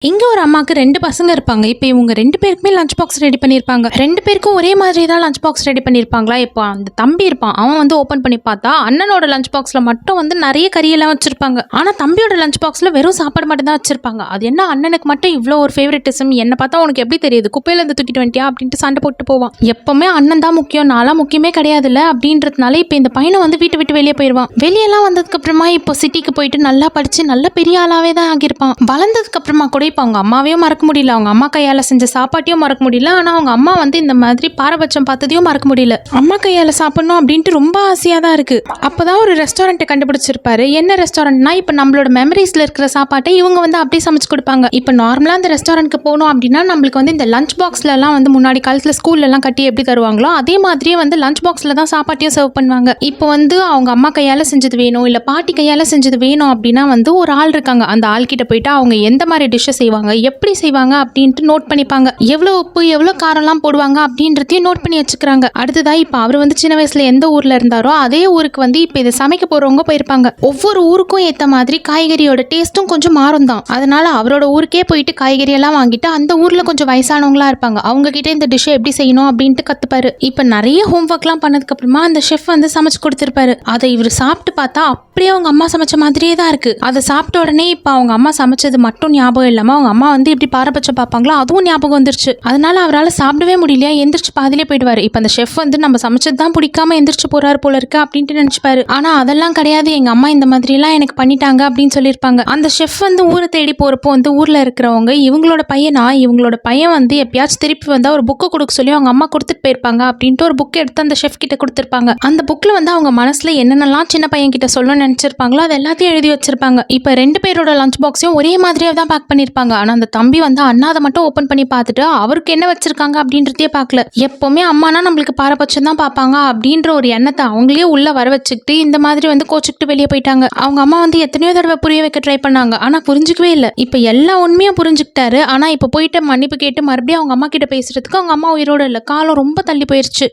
இங்க ஒரு அம்மாக்கு 2 பசங்க இருப்பாங்க. இப்ப இவங்க 2 பேருக்குமே லஞ்ச் பாக்ஸ் ரெடி பண்ணியிருப்பாங்க. 2 பேருக்கும் ஒரே மாதிரி தான் லஞ்ச் பாக்ஸ் ரெடி பண்ணியிருப்பாங்களா? இப்போ அந்த தம்பி இருப்பான். அவன் வந்து ஓப்பன் பண்ணி பார்த்தா, அண்ணனோட லஞ்ச் பாக்ஸ்ல மட்டும் வந்து நெறைய கறியெல்லாம் வச்சிருப்பாங்க. ஆனா தம்பியோட லஞ்ச் பாக்ஸ்ல வெறும் சாப்பாடு மட்டும் தான் வச்சிருப்பாங்க. அது என்ன அண்ணனுக்கு மட்டும் இவ்ளோ ஒரு ஃபேவரட்டிசம்? என்ன பார்த்தா உனக்கு எப்படி தெரியுது? குப்பையில இருந்து தூக்கிட்டு வந்துட்டியா? அப்படின்ட்டு சண்டை போட்டு போவான். எப்பவுமே அண்ணன் தான் முக்கியம், நான்லாம் முக்கியமே கிடையாதுல்ல அப்படின்றதுனால இப்ப இந்த பையனை வந்து வீட்டை விட்டு வெளியே போயிடுவான். வெளியெல்லாம் வந்ததுக்கு அப்புறமா இப்போ சிட்டிக்கு போயிட்டு நல்லா படிச்சு நல்ல பெரிய ஆளாவே தான் ஆகியிருப்பான். வளர்ந்ததுக்கு அப்புறமா கூட இப்போ அவங்க அம்மாவையும் மறக்க முடியல, அவங்க அம்மா கையால செஞ்ச சாப்பாட்டையும் மறக்க முடியல. ஆனா அவங்க அம்மா வந்து இந்த மாதிரி பாரபட்சம் பார்த்ததையும் மறக்க முடியல. அம்மா கையால சாப்பிடணும் அப்படின்ட்டு ரொம்ப ஆசையா தான் இருக்கு. அப்பதான் ஒரு ரெஸ்டாரண்ட் கண்டுபிடிச்சிருப்பாரு. என்ன ரெஸ்டாரண்ட்னா இப்ப நம்மளோட மெமரிஸ்ல இருக்கிற சாப்பாட்டை இவங்க வந்து அப்படியே சமைச்சு கொடுப்பாங்க. இப்ப நார்மலா அந்த ரெஸ்டாரண்ட்க்கு போனோம் அப்படின்னா நம்மளுக்கு வந்து இந்த லஞ்ச் பாக்ஸ்ல எல்லாம் வந்து முன்னாடி காலத்துல ஸ்கூல்ல எல்லாம் கட்டி எப்படி தருவாங்களோ அதே மாதிரியே வந்து லஞ்ச் பாக்ஸ்ல தான் சாப்பாட்டையும் சர்வ் பண்ணுவாங்க. இப்போ வந்து அவங்க அம்மா கையால செஞ்சது வேணும் இல்ல பாட்டி கையால செஞ்சது வேணும் அப்படின்னா வந்து ஒரு ஆள் இருக்காங்க. அந்த ஆள் கிட்ட போயிட்டு அவங்க எந்த மாதிரி டிஷ்ஷை செய்வாங்க, எப்படி செய்வாங்க அப்படின்ட்டு நோட் பண்ணிப்பாங்க. எவ்வளவு உப்பு எவ்வளவு காரம்லாம் போடுவாங்க அப்படின்றதையும் நோட் பண்ணி வச்சுக்கிறாங்க. அடுத்ததா இப்ப அவர் வந்து சின்ன வயசுல எந்த ஊர்ல இருந்தாரோ அதே ஊருக்கு வந்து இப்ப இதை சமைக்க போறவங்க போயிருப்பாங்க. ஒவ்வொரு ஊருக்கும் ஏத்த மாதிரி காய்கறியோட டேஸ்ட்டும் கொஞ்சம் மாறும் தான். அதனால அவரோட ஊருக்கே போயிட்டு காய்கறி எல்லாம் வாங்கிட்டு அந்த ஊர்ல கொஞ்சம் வயசானவங்களா இருப்பாங்க, அவங்க கிட்ட இந்த டிஷ்ஷை எப்படி செய்யணும் அப்படின்ட்டு கத்துப்பாரு. இப்ப நிறைய ஹோம்ஒர்க் எல்லாம் பண்ணதுக்கு அப்புறமா அந்த ஷெஃப் வந்து சமைச்சு கொடுத்திருப்பாரு. அதை இவர் சாப்பிட்டு பார்த்தா அப்படியே அவங்க அம்மா சமைச்ச மாதிரியே தான் இருக்கு. அதை சாப்பிட்ட உடனே இப்ப அவங்க அம்மா சமைச்சது மட்டும் ஞாபகம் இல்லாம அவங்க அம்மா வந்து எப்படி பாரபட்சம் பார்ப்பாங்களோ அதுவும் ஞாபகம் வந்துருச்சு. அதனால அவரால் சாப்பிடவே முடியலையா, எந்திரிச்சு பாதிலே போயிடுவாரு. இப்ப அந்த ஷெஃப் வந்து நம்ம சமைச்சது தான் பிடிக்காம எந்திரிச்சு போறாரு போல இருக்கு அப்படின்ட்டு நினைச்சுப்பாரு. ஆனா அதெல்லாம் கிடையாது, எங்க அம்மா இந்த மாதிரி எல்லாம் எனக்கு பண்ணிட்டாங்க அப்படின்னு சொல்லியிருப்பாங்க. அந்த ஷெஃப் வந்து ஊரை தேடி போறப்போ வந்து ஊர்ல இருக்கிறவங்க இவங்களோட பையன் வந்து எப்பயாச்சும் திருப்பி வந்தா ஒரு புக்கு கொடுக்க சொல்லி அவங்க அம்மா கொடுத்துட்டு போயிருப்பாங்க அப்படின்ட்டு ஒரு புக் எடுத்து அந்த ஷெஃப் கிட்ட கொடுத்திருப்பாங்க. அந்த புக்ல வந்து அவங்க மனசுல என்னென்னலாம் சின்ன பையன் கிட்ட சொல்லணும்னு நினைச்சிருப்பாங்களோ அது எல்லாத்தையும் எழுதி வச்சிருப்பாங்க. இப்ப 2 பேரோட லஞ்ச் பாக்ஸையும் ஒரே மாதிரியே தான் பேக் பண்ணிருப்பாங்க. ஆனா அந்த தம்பி வந்து அண்ணாதை மட்டும் ஓபன் பண்ணி பார்த்துட்டு அவருக்கு என்ன வச்சிருக்காங்க அப்படின்றதே பார்க்கல. எப்பவுமே அம்மானா நம்மளுக்கு பாரபட்சம் தான் பார்ப்பாங்க அப்படின்ற ஒரு எண்ணத்தை அவங்களே உள்ள வர வச்சுக்கிட்டு இந்த மாதிரி வந்து கோச்சுக்கிட்டு வெளியே போயிட்டாங்க. அவங்க அம்மா வந்து எத்தனையோ தடவை புரிய வைக்க ட்ரை பண்ணாங்க, ஆனா புரிஞ்சுக்கவே இல்லை. இப்ப எல்லா உண்மையும் புரிஞ்சுக்கிட்டாரு. ஆனா இப்ப போயிட்டு மன்னிப்பு கேட்டு மறுபடியும் அவங்க அம்மா கிட்ட பேசுறதுக்கு அவங்க அம்மா உயிரோட இல்லை, காலம் ரொம்ப தள்ளி போயிருச்சு.